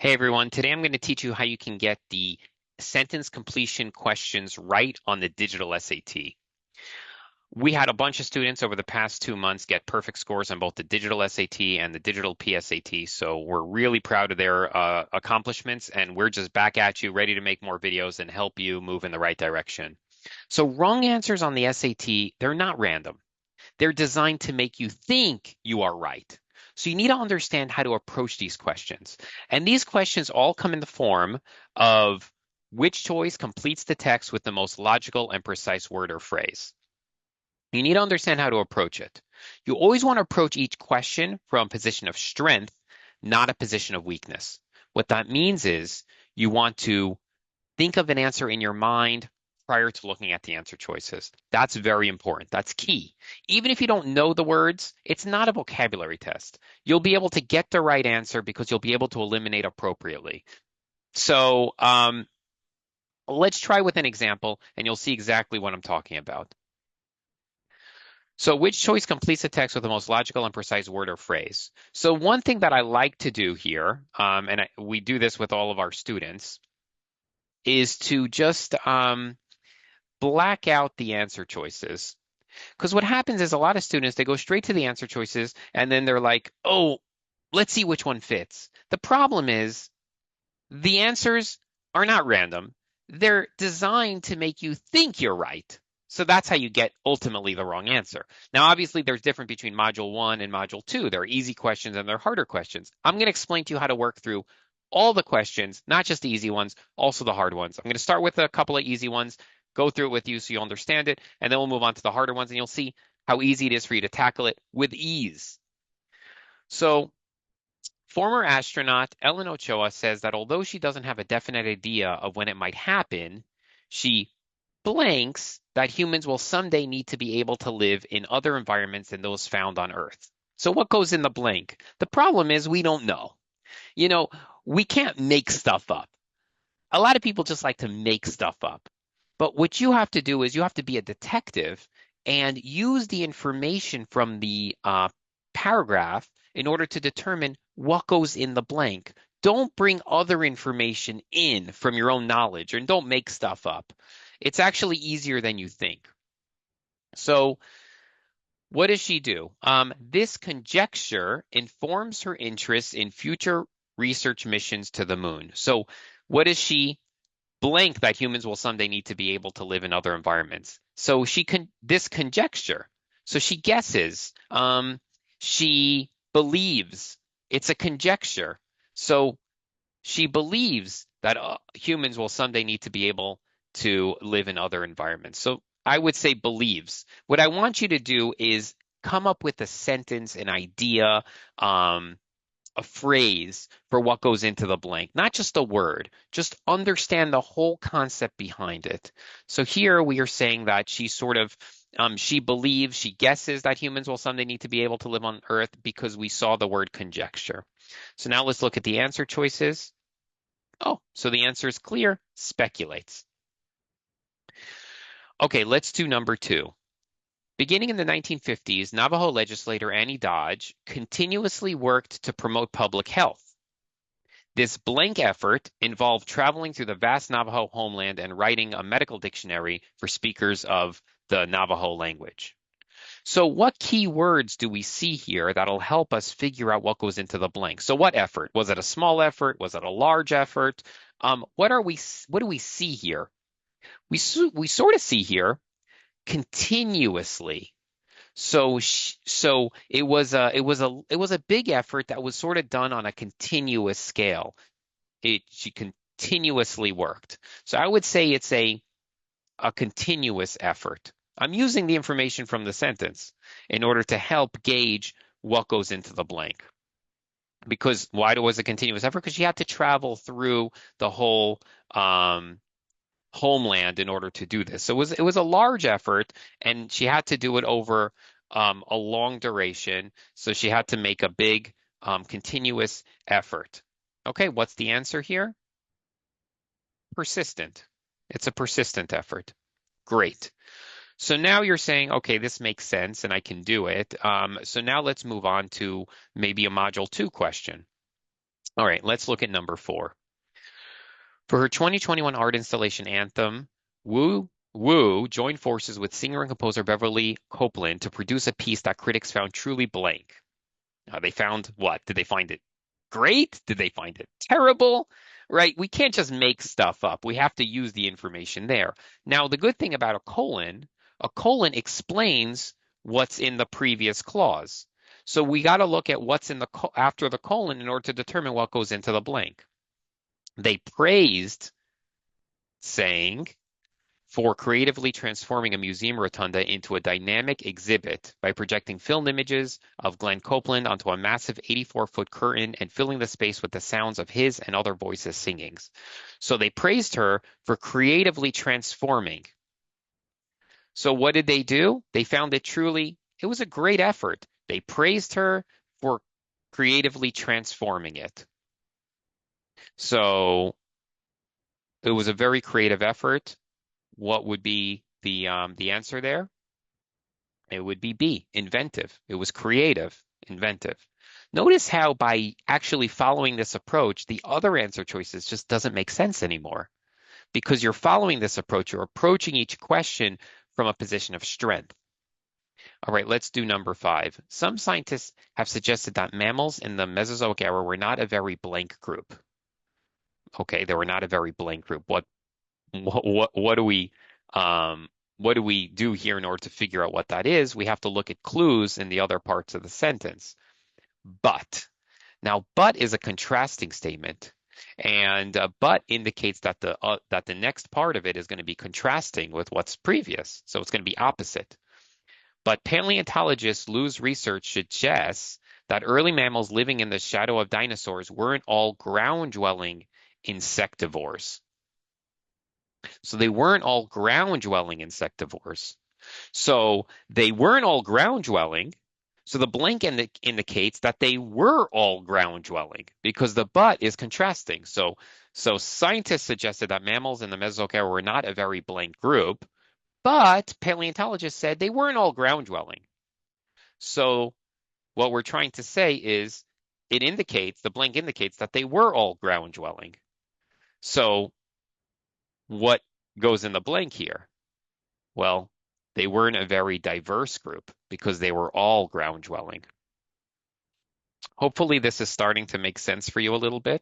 Hey everyone, today I'm going to teach you how you can get the sentence completion questions right on the digital SAT. We had a bunch of students over the past 2 months get perfect scores on both the digital SAT and the digital PSAT, so we're really proud of their accomplishments, and we're just back at you, ready to make more videos and help you move in the right direction. So wrong answers on the SAT, they're not random. They're designed to make you think you are right. So you need to understand how to approach these questions. And these questions all come in the form of which choice completes the text with the most logical and precise word or phrase. You need to understand how to approach it. You always want to approach each question from a position of strength, not a position of weakness. What that means is you want to think of an answer in your mind prior to looking at the answer choices. That's very important. That's key. Even if you don't know the words, it's not a vocabulary test. You'll be able to get the right answer because you'll be able to eliminate appropriately. So let's try with an example and you'll see exactly what I'm talking about. So which choice completes the text with the most logical and precise word or phrase? So one thing that I like to do here, we do this with all of our students, is to just black out the answer choices. Because what happens is a lot of students, they go straight to the answer choices and then they're like, oh, let's see which one fits. The problem is the answers are not random. They're designed to make you think you're right. So that's how you get ultimately the wrong answer. Now, obviously, there's difference between module one and module two. There are easy questions and there are harder questions. I'm going to explain to you how to work through all the questions, not just the easy ones, also the hard ones. I'm going to start with a couple of easy ones, go through it with you so you understand it, and then we'll move on to the harder ones and you'll see how easy it is for you to tackle it with ease. So former astronaut Ellen Ochoa says that although she doesn't have a definite idea of when it might happen, she blanks that humans will someday need to be able to live in other environments than those found on Earth. So what goes in the blank? The problem is we don't know. You know, we can't make stuff up. A lot of people just like to make stuff up. But what you have to do is you have to be a detective and use the information from the paragraph in order to determine what goes in the blank. Don't bring other information in from your own knowledge and don't make stuff up. It's actually easier than you think. So, what does she do? This conjecture informs her interest in future research missions to the moon. So, what does she blank that humans will someday need to be able to live in other environments? So this conjecture. So she guesses. She believes. It's a conjecture. So she believes that humans will someday need to be able to live in other environments. So I would say believes. What I want you to do is come up with a sentence, an idea, a phrase for what goes into the blank, not just a word. Just understand the whole concept behind it. So here we are saying that she believes, she guesses that humans will someday need to be able to live on Earth because we saw the word conjecture. So now let's look at the answer choices. Oh, so the answer is clear, speculates. Okay, let's do number two. Beginning in the 1950s, Navajo legislator Annie Dodge continuously worked to promote public health. This blank effort involved traveling through the vast Navajo homeland and writing a medical dictionary for speakers of the Navajo language. So what key words do we see here that'll help us figure out what goes into the blank? So what effort? Was it a small effort? Was it a large effort? What do we see here? We sort of see here continuously. So it was a big effort that was sort of done on a continuous scale. She continuously worked. So I would say it's a continuous effort. I'm using the information from the sentence in order to help gauge what goes into the blank. Because why was it a continuous effort? Because she had to travel through the whole homeland in order to do this. So it was a large effort, and she had to do it over a long duration. So she had to make a big continuous effort. Okay, what's the answer here? Persistent. It's a persistent effort. Great. So now you're saying, okay, this makes sense and I can do it. So now let's move on to maybe a module two question. All right, let's look at number 4. For her 2021 art installation anthem, Wu joined forces with singer and composer Beverly Copeland to produce a piece that critics found truly blank. They found what? Did they find it great? Did they find it terrible? Right? We can't just make stuff up. We have to use the information there. Now, the good thing about a colon explains what's in the previous clause. So we got to look at what's in the after the colon in order to determine what goes into the blank. They praised, saying, for creatively transforming a museum rotunda into a dynamic exhibit by projecting filmed images of Glenn Copeland onto a massive 84-foot curtain and filling the space with the sounds of his and other voices singing. So they praised her for creatively transforming. So what did they do? They found it was a great effort. They praised her for creatively transforming it. So it was a very creative effort. What would be the answer there? It would be B, inventive. It was creative, inventive. Notice how by actually following this approach, the other answer choices just doesn't make sense anymore. Because you're following this approach, you're approaching each question from a position of strength. All right, let's do number 5. Some scientists have suggested that mammals in the Mesozoic era were not a very blank group. Okay, they were not a very blank group. What do we do here in order to figure out what that is? We have to look at clues in the other parts of the sentence. But now, but is a contrasting statement, and but indicates that the next part of it is going to be contrasting with what's previous, so it's going to be opposite. But paleontologists Liu's research suggests that early mammals living in the shadow of dinosaurs weren't all ground-dwelling insectivores. So they weren't all ground-dwelling insectivores. So they weren't all ground-dwelling. So the blank indicates that they were all ground-dwelling because the but is contrasting. So scientists suggested that mammals in the Mesozoic era were not a very blank group, but paleontologists said they weren't all ground-dwelling. So what we're trying to say is the blank indicates that they were all ground-dwelling. So what goes in the blank here? Well, they weren't a very diverse group because they were all ground dwelling. Hopefully, this is starting to make sense for you a little bit.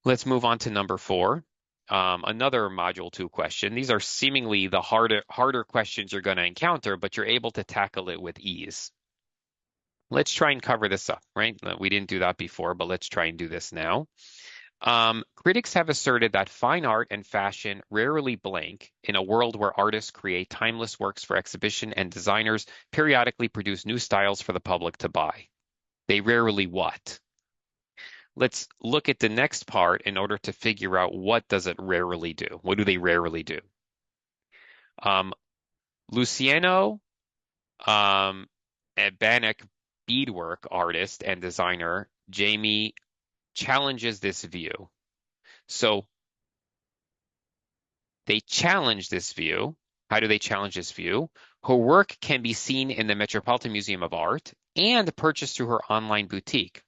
Let's move on to number 4. Another Module 2 question. These are seemingly the harder questions you're going to encounter, but you're able to tackle it with ease. Let's try and cover this up, right? We didn't do that before, but let's try and do this now. Critics have asserted that fine art and fashion rarely blank in a world where artists create timeless works for exhibition and designers periodically produce new styles for the public to buy. They rarely what? Let's look at the next part in order to figure out what does it rarely do. What do they rarely do? Luciano Bannock, beadwork artist and designer Jamie challenges this view. So they challenge this view. How do they challenge this view? Her work can be seen in the Metropolitan Museum of Art and purchased through her online boutique.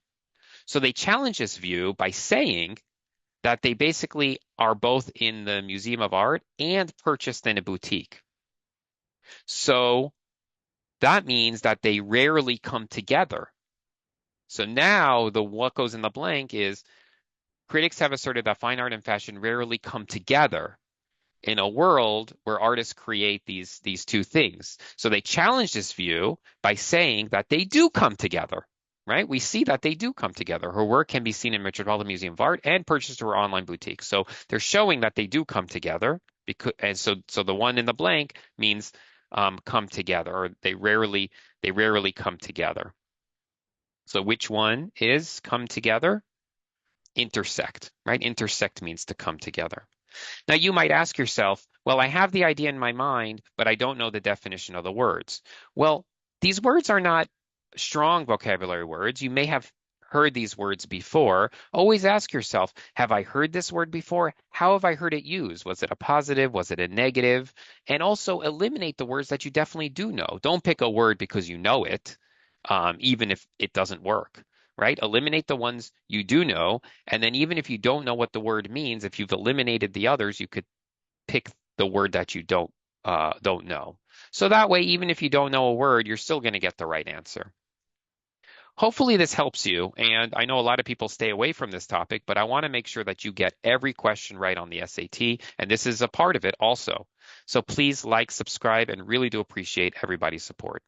So they challenge this view by saying that they basically are both in the Museum of Art and purchased in a boutique. So that means that they rarely come together. So now what goes in the blank is critics have asserted that fine art and fashion rarely come together in a world where artists create these two things. So they challenge this view by saying that they do come together, right? We see that they do come together. Her work can be seen in Metropolitan Museum of Art and purchased through her online boutique. So they're showing that they do come together, and so the one in the blank means come together, or they rarely come together. So which one is come together? Intersect, right? Intersect means to come together. Now you might ask yourself, well, I have the idea in my mind, but I don't know the definition of the words. Well, these words are not strong vocabulary words. You may have heard these words before. Always ask yourself, have I heard this word before? How have I heard it used? Was it a positive? Was it a negative? And also eliminate the words that you definitely do know. Don't pick a word because you know it, even if it doesn't work, right? Eliminate the ones you do know. And then even if you don't know what the word means, if you've eliminated the others, you could pick the word that you don't know. So that way, even if you don't know a word, you're still going to get the right answer. Hopefully this helps you. And I know a lot of people stay away from this topic, but I want to make sure that you get every question right on the SAT. And this is a part of it also. So please like, subscribe, and really do appreciate everybody's support.